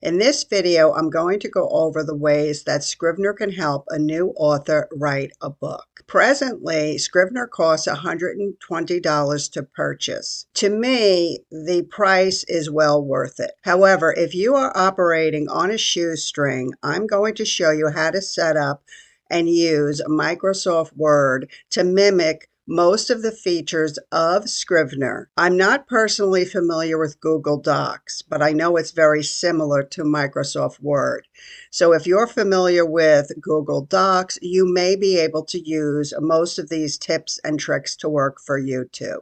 In this video, I'm going to go over the ways that Scrivener can help a new author write a book. Presently, Scrivener costs $120 to purchase. To me, the price is well worth it. However, if you are operating on a shoestring, I'm going to show you how to set up and use Microsoft Word to mimic most of the features of Scrivener. I'm not personally familiar with Google Docs, but I know it's very similar to Microsoft Word. So if you're familiar with Google Docs, you may be able to use most of these tips and tricks to work for you too.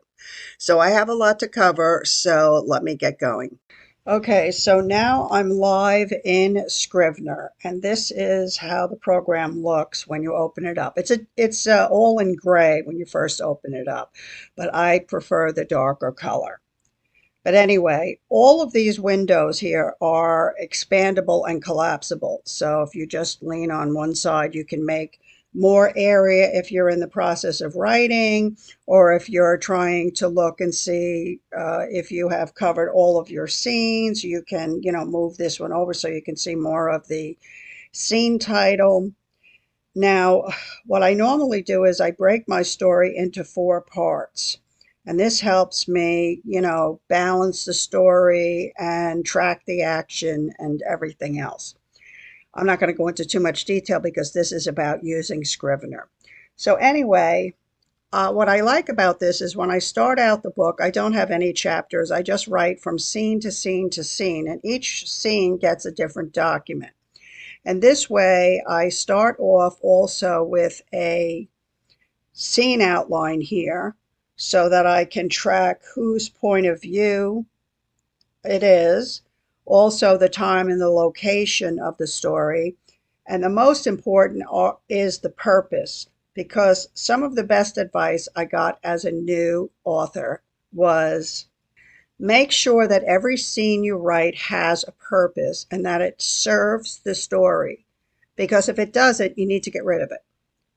So I have a lot to cover, so let me get going. Okay, so now I'm live in Scrivener, and this is how the program looks when you open it up. It's all in gray when you first open it up, but I prefer the darker color. But anyway, all of these windows here are expandable and collapsible. So if you just lean on one side, you can make more area if you're in the process of writing, or if you're trying to look and see if you have covered all of your scenes, you can, move this one over so you can see more of the scene title. Now, what I normally do is I break my story into 4 parts. And this helps me, balance the story and track the action and everything else. I'm not going to go into too much detail because this is about using Scrivener. So anyway, what I like about this is when I start out the book, I don't have any chapters. I just write from scene to scene to scene, and each scene gets a different document. And this way, I start off also with a scene outline here so that I can track whose point of view it is, also the time and the location of the story. And the most important is the purpose, because some of the best advice I got as a new author was make sure that every scene you write has a purpose and that it serves the story. Because if it doesn't, you need to get rid of it.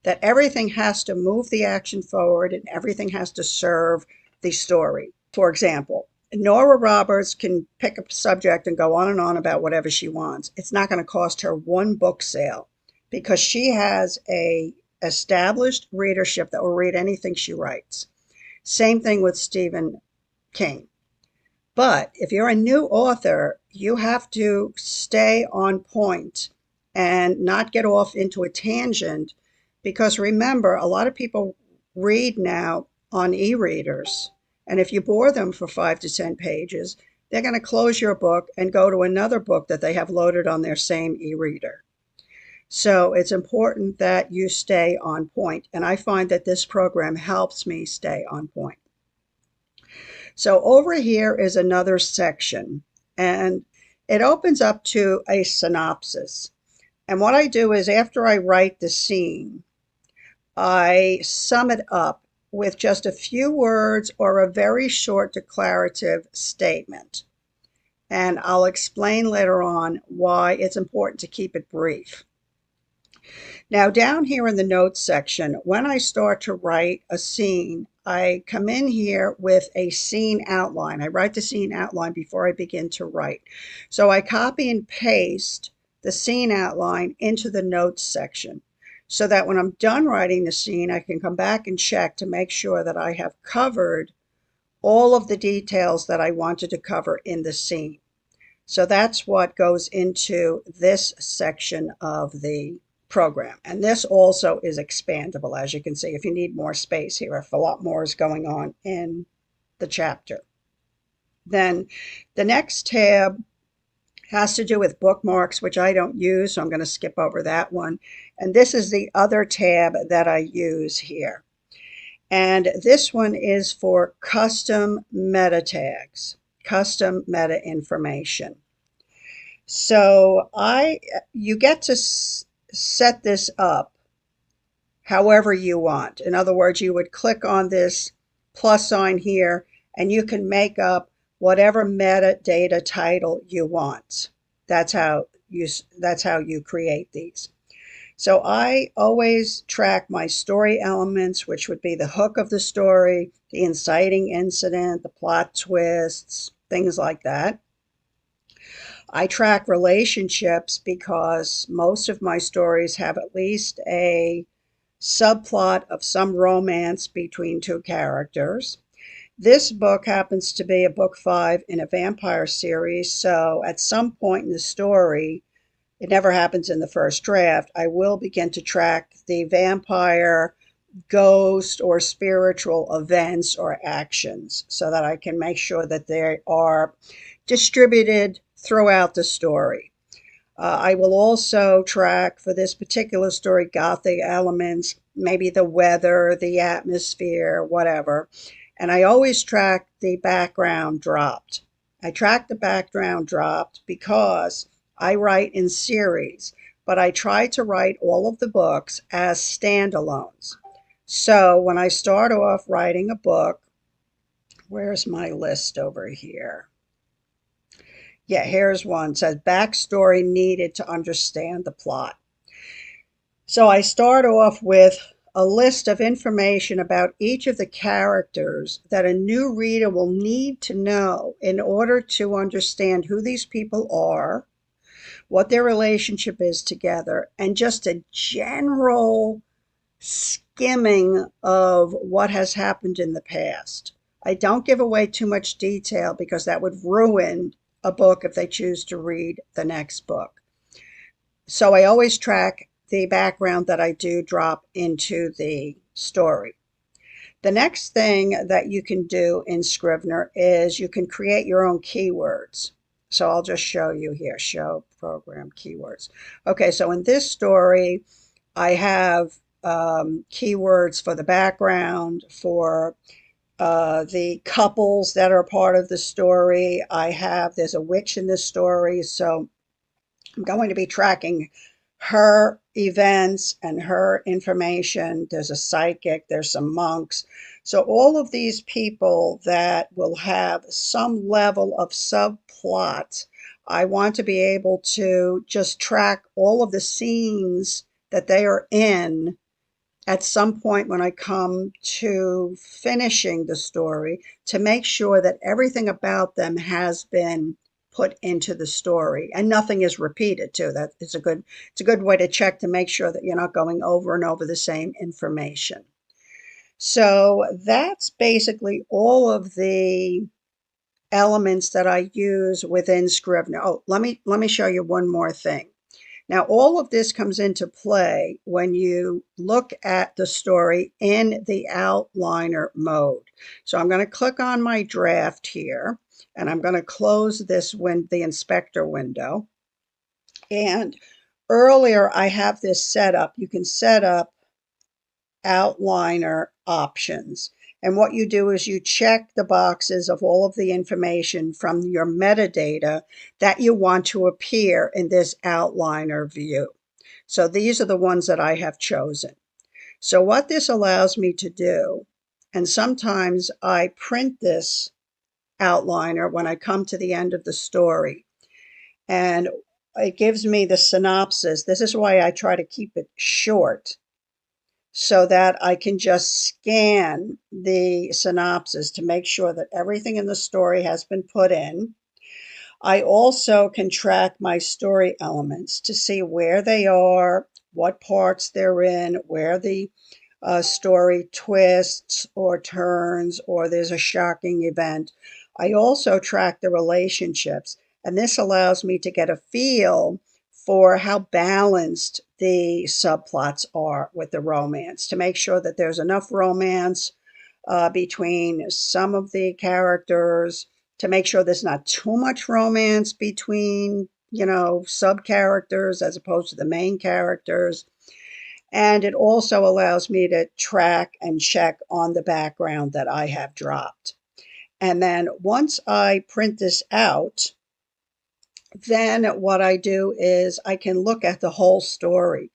That everything has to move the action forward and everything has to serve the story. For example, Nora Roberts can pick a subject and go on and on about whatever she wants. It's not going to cost her one book sale because she has a established readership that will read anything she writes. Same thing with Stephen King. But if you're a new author, you have to stay on point and not get off into a tangent, because remember, a lot of people read now on e-readers, and if you bore them for 5 to 10 pages, they're going to close your book and go to another book that they have loaded on their same e-reader. So it's important that you stay on point, and I find that this program helps me stay on point. So over here is another section, and it opens up to a synopsis. And what I do is after I write the scene, I sum it up with just a few words or a very short declarative statement. And I'll explain later on why it's important to keep it brief. Now down here in the notes section, when I start to write a scene, I come in here with a scene outline. I write the scene outline before I begin to write. So I copy and paste the scene outline into the notes section so that when I'm done writing the scene, I can come back and check to make sure that I have covered all of the details that I wanted to cover in the scene. So that's what goes into this section of the program. And this also is expandable, as you can see, if you need more space here, if a lot more is going on in the chapter. Then the next tab has to do with bookmarks, which I don't use, so I'm going to skip over that one. And this is the other tab that I use here. And this one is for custom meta tags, custom meta information. So you get to set this up however you want. In other words, you would click on this plus sign here and you can make up whatever metadata title you want. That's how you create these. So I always track my story elements, which would be the hook of the story, the inciting incident, the plot twists, things like that. I track relationships because most of my stories have at least a subplot of some romance between two characters. This book happens to be a book 5 in a vampire series, so at some point in the story, it never happens in the first draft, I will begin to track the vampire ghost or spiritual events or actions so that I can make sure that they are distributed throughout the story. I will also track for this particular story Gothic elements, maybe the weather, the atmosphere, whatever. And I always track the background dropped. I track the background dropped because I write in series, but I try to write all of the books as standalones. So when I start off writing a book, where's my list over here? Yeah, here's one. It says backstory needed to understand the plot. So I start off with a list of information about each of the characters that a new reader will need to know in order to understand who these people are, what their relationship is together, and just a general skimming of what has happened in the past. I don't give away too much detail because that would ruin a book if they choose to read the next book. So I always track the background that I do drop into the story. The next thing that you can do in Scrivener is you can create your own keywords. So I'll just show you here, show program keywords. Okay, so in this story, I have keywords for the background, for the couples that are part of the story. There's a witch in this story, so I'm going to be tracking her events and her information. There's a psychic, there's some monks. So all of these people that will have some level of subplot, I want to be able to just track all of the scenes that they are in at some point when I come to finishing the story to make sure that everything about them has been put into the story and nothing is repeated too. That is it's a good way to check to make sure that you're not going over and over the same information. So that's basically all of the elements that I use within Scrivener. Oh, let me show you one more thing. Now, all of this comes into play when you look at the story in the outliner mode. So I'm going to click on my draft here, and I'm going to close the inspector window. And earlier, I have this set up. You can set up outliner options. And what you do is you check the boxes of all of the information from your metadata that you want to appear in this outliner view. So these are the ones that I have chosen. So what this allows me to do, and sometimes I print this outliner when I come to the end of the story, and it gives me the synopsis. This is why I try to keep it short so that I can just scan the synopsis to make sure that everything in the story has been put in. I also can track my story elements to see where they are, what parts they're in, where the story twists or turns, or there's a shocking event. I also track the relationships, and this allows me to get a feel for how balanced the subplots are with the romance, to make sure that there's enough romance between some of the characters, to make sure there's not too much romance between, sub characters as opposed to the main characters. And it also allows me to track and check on the background that I have dropped. And then once I print this out, then what I do is I can look at the whole story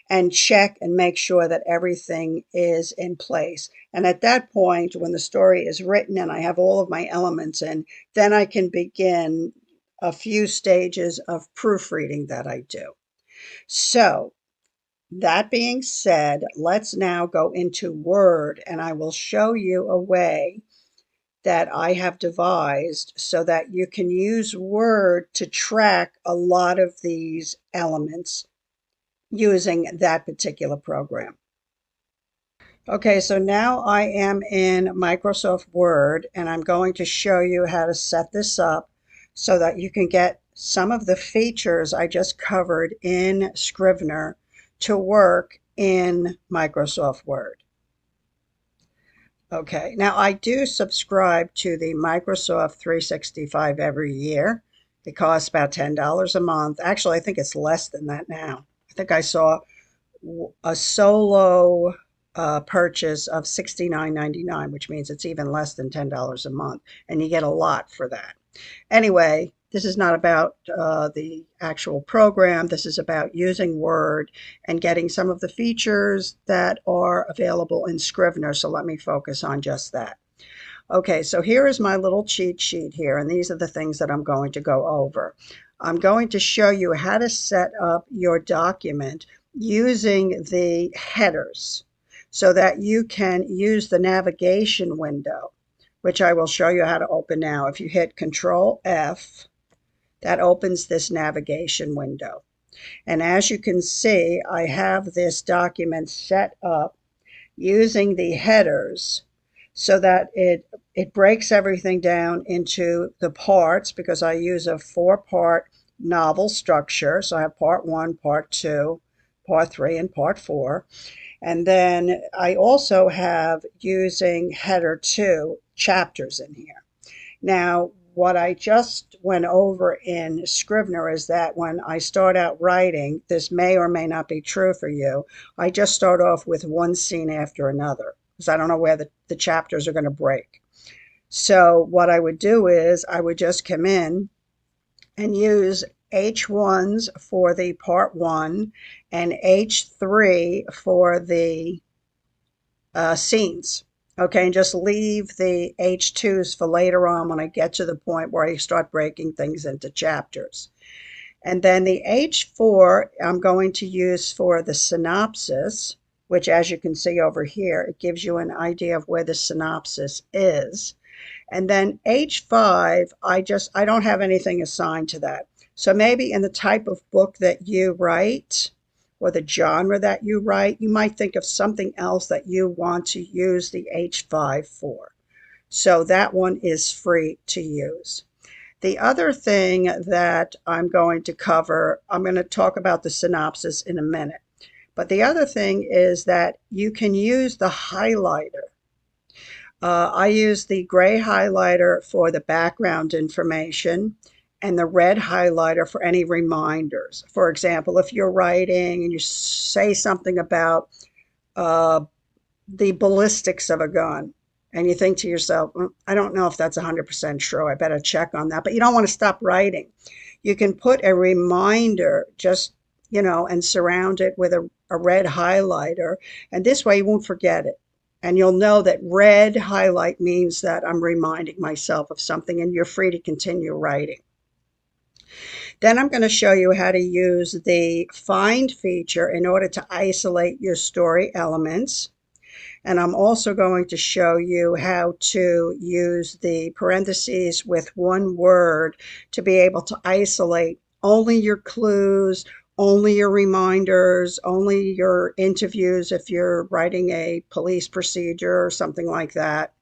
and check and make sure that everything is in place. And at that point, when the story is written and I have all of my elements in, then I can begin a few stages of proofreading that I do. So that being said, let's now go into Word and I will show you a way that I have devised so that you can use Word to track a lot of these elements using that particular program. Okay, so now I am in Microsoft Word and I'm going to show you how to set this up so that you can get some of the features I just covered in Scrivener to work in Microsoft Word. Okay, now I do subscribe to the Microsoft 365 every year. It costs about $10 a month. Actually, I think it's less than that now. I think I saw a solo purchase of $69.99, which means it's even less than $10 a month, and you get a lot for that. Anyway, this is not about the actual program. This is about using Word and getting some of the features that are available in Scrivener. So let me focus on just that. Okay, so here is my little cheat sheet here, and these are the things that I'm going to go over. I'm going to show you how to set up your document using the headers so that you can use the navigation window, which I will show you how to open now. If you hit Control F, that opens this navigation window. And as you can see, I have this document set up using the headers so that it breaks everything down into the parts, because I use a 4-part novel structure. So I have part 1, part 2, part 3, and part 4. And then I also have, using header 2, chapters in here. Now, what I just went over in Scrivener is that when I start out writing, this may or may not be true for you, I just start off with one scene after another because I don't know where the chapters are going to break. So what I would do is I would just come in and use H1s for the part 1 and H3 for the scenes. Okay, and just leave the H2s for later on when I get to the point where I start breaking things into chapters. And then the H4 I'm going to use for the synopsis, which, as you can see over here, it gives you an idea of where the synopsis is. And then H5, I don't have anything assigned to that. So maybe in the type of book that you write, or the genre that you write, you might think of something else that you want to use the H5 for. So that one is free to use. The other thing that I'm going to cover, I'm going to talk about the synopsis in a minute. But the other thing is that you can use the highlighter. I use the gray highlighter for the background information and the red highlighter for any reminders. For example, if you're writing and you say something about the ballistics of a gun, and you think to yourself, I don't know if that's 100% true, I better check on that, but you don't want to stop writing. You can put a reminder just, and surround it with a red highlighter, and this way you won't forget it. And you'll know that red highlight means that I'm reminding myself of something, and you're free to continue writing. Then I'm going to show you how to use the find feature in order to isolate your story elements. And I'm also going to show you how to use the parentheses with one word to be able to isolate only your clues, only your reminders, only your interviews if you're writing a police procedure or something like that.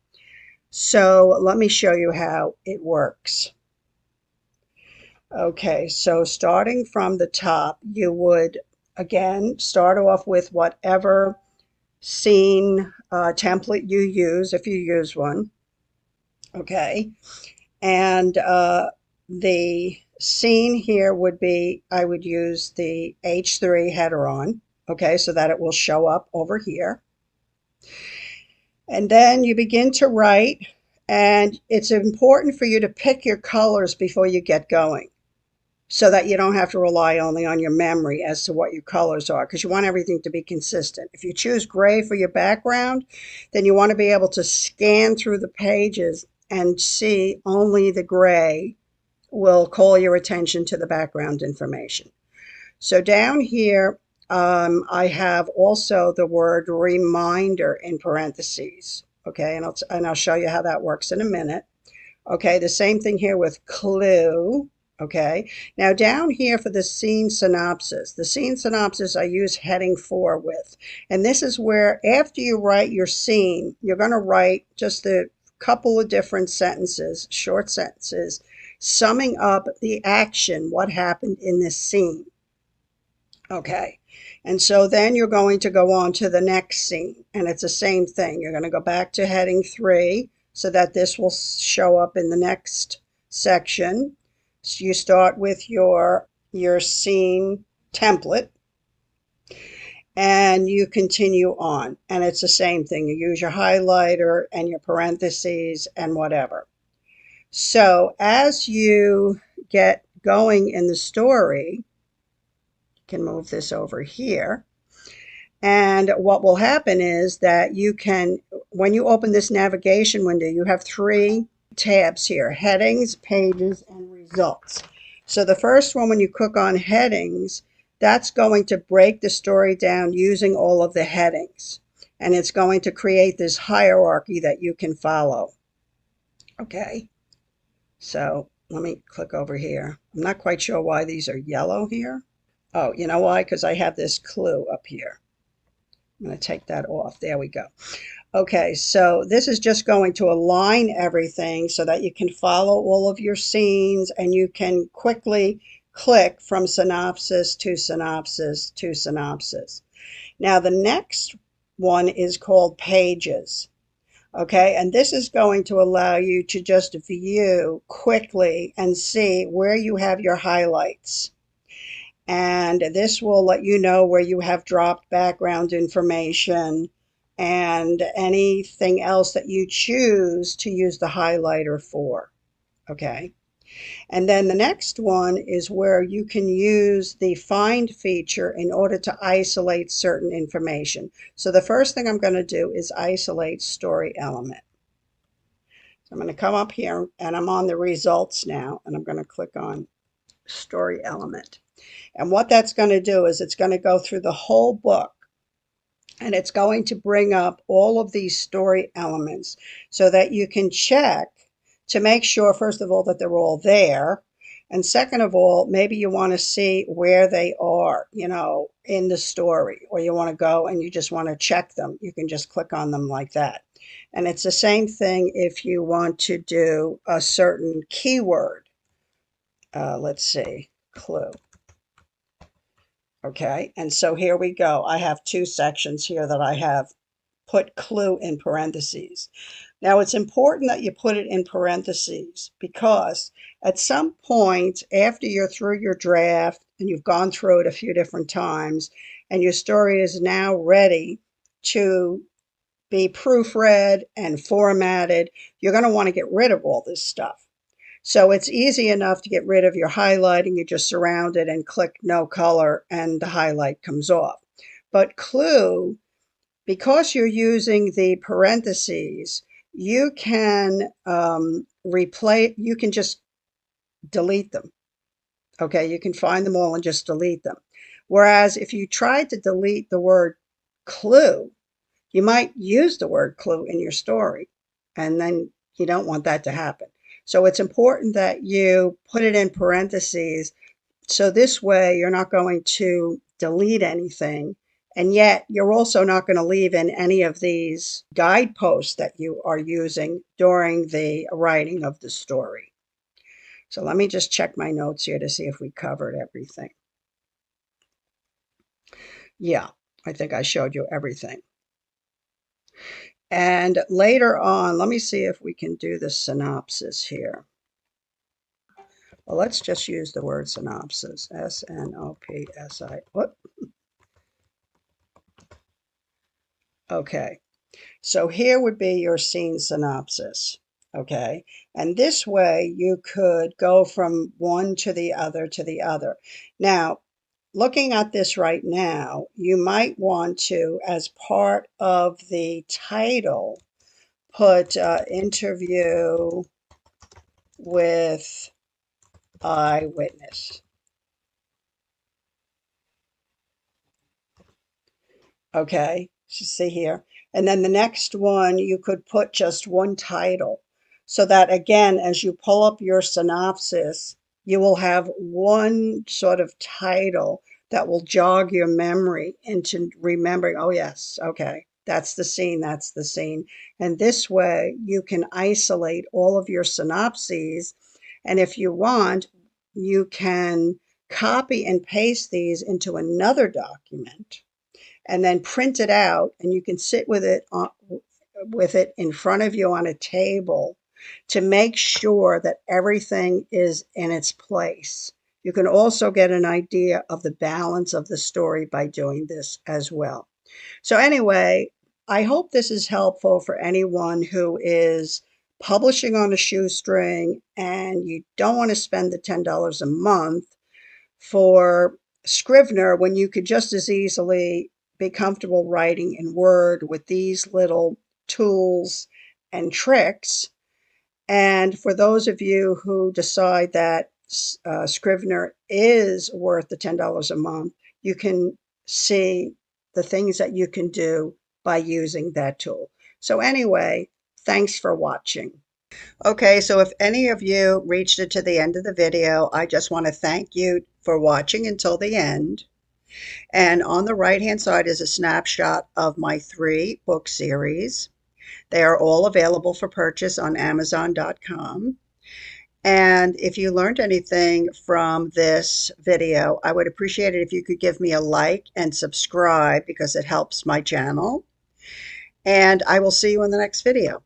So let me show you how it works. Okay, so starting from the top, you would, again, start off with whatever scene template you use, if you use one. Okay, and the scene here would be, I would use the H3 header on, okay, so that it will show up over here. And then you begin to write, and it's important for you to pick your colors before you get going, so that you don't have to rely only on your memory as to what your colors are, because you want everything to be consistent. If you choose gray for your background, then you want to be able to scan through the pages and see only the gray will call your attention to the background information. So down here, I have also the word reminder in parentheses. Okay, and I'll show you how that works in a minute. Okay, the same thing here with clue. Okay, now down here for the scene synopsis I use heading 4 with. And this is where after you write your scene, you're going to write just a couple of different sentences, short sentences, summing up the action, what happened in this scene. Okay, and so then you're going to go on to the next scene, and it's the same thing. You're going to go back to heading 3 so that this will show up in the next section. So you start with your scene template, and you continue on, and it's the same thing. You use your highlighter and your parentheses and whatever. So as you get going in the story, you can move this over here. And what will happen is that you can, when you open this navigation window, you have 3 tabs here: headings, pages, and results. So the first one, when you click on headings, that's going to break the story down using all of the headings. And it's going to create this hierarchy that you can follow. Okay, so let me click over here. I'm not quite sure why these are yellow here. Oh, you know why? Because I have this clue up here. I'm going to take that off. There we go. Okay, so this is just going to align everything so that you can follow all of your scenes and you can quickly click from synopsis to synopsis to synopsis. Now, the next one is called pages. Okay, and this is going to allow you to just view quickly and see where you have your highlights. And this will let you know where you have dropped background information and anything else that you choose to use the highlighter for. Okay. And then the next one is where you can use the find feature in order to isolate certain information. So the first thing I'm going to do is isolate story element. So I'm going to come up here and I'm on the results now, and I'm going to click on story element. And what that's going to do is it's going to go through the whole book, and it's going to bring up all of these story elements so that you can check to make sure, first of all, that they're all there. And second of all, maybe you want to see where they are, in the story, or you want to go and you just want to check them. You can just click on them like that. And it's the same thing if you want to do a certain keyword. Let's see, clue. Okay, and so here we go. I have 2 sections here that I have put clue in parentheses. Now it's important that you put it in parentheses because at some point after you're through your draft and you've gone through it a few different times and your story is now ready to be proofread and formatted, you're going to want to get rid of all this stuff. So it's easy enough to get rid of your highlighting. You just surround it and click no color and the highlight comes off. But clue, because you're using the parentheses, you can you can just delete them. Okay, you can find them all and just delete them. Whereas if you tried to delete the word clue, you might use the word clue in your story, and then you don't want that to happen. So it's important that you put it in parentheses, so this way you're not going to delete anything, and yet you're also not going to leave in any of these guideposts that you are using during the writing of the story. So let me just check my notes here to see if we covered everything. Yeah, I think I showed you everything. And later on, let me see if we can do the synopsis here. Well, let's just use the word synopsis, S-N-O-P-S-I. Whoop. Okay, so here would be your scene synopsis. Okay, and this way you could go from one to the other to the other. Now, looking at this right now, you might want to, as part of the title, put interview with eyewitness. Okay, You see here. And then the next one, you could put just one title so that, again, as you pull up your synopsis, you will have one sort of title that will jog your memory into remembering, oh, yes, okay, that's the scene, that's the scene. And this way, you can isolate all of your synopses. And if you want, you can copy and paste these into another document and then print it out, and you can sit with it in front of you on a table to make sure that everything is in its place. You can also get an idea of the balance of the story by doing this as well. So anyway, I hope this is helpful for anyone who is publishing on a shoestring and you don't want to spend the $10 a month for Scrivener when you could just as easily be comfortable writing in Word with these little tools and tricks. And for those of you who decide that Scrivener is worth the $10 a month, you can see the things that you can do by using that tool. So anyway, thanks for watching. Okay, so if any of you reached it to the end of the video, I just want to thank you for watching until the end. And on the right-hand side is a snapshot of my 3 book series. They are all available for purchase on Amazon.com. And if you learned anything from this video, I would appreciate it if you could give me a like and subscribe because it helps my channel. And I will see you in the next video.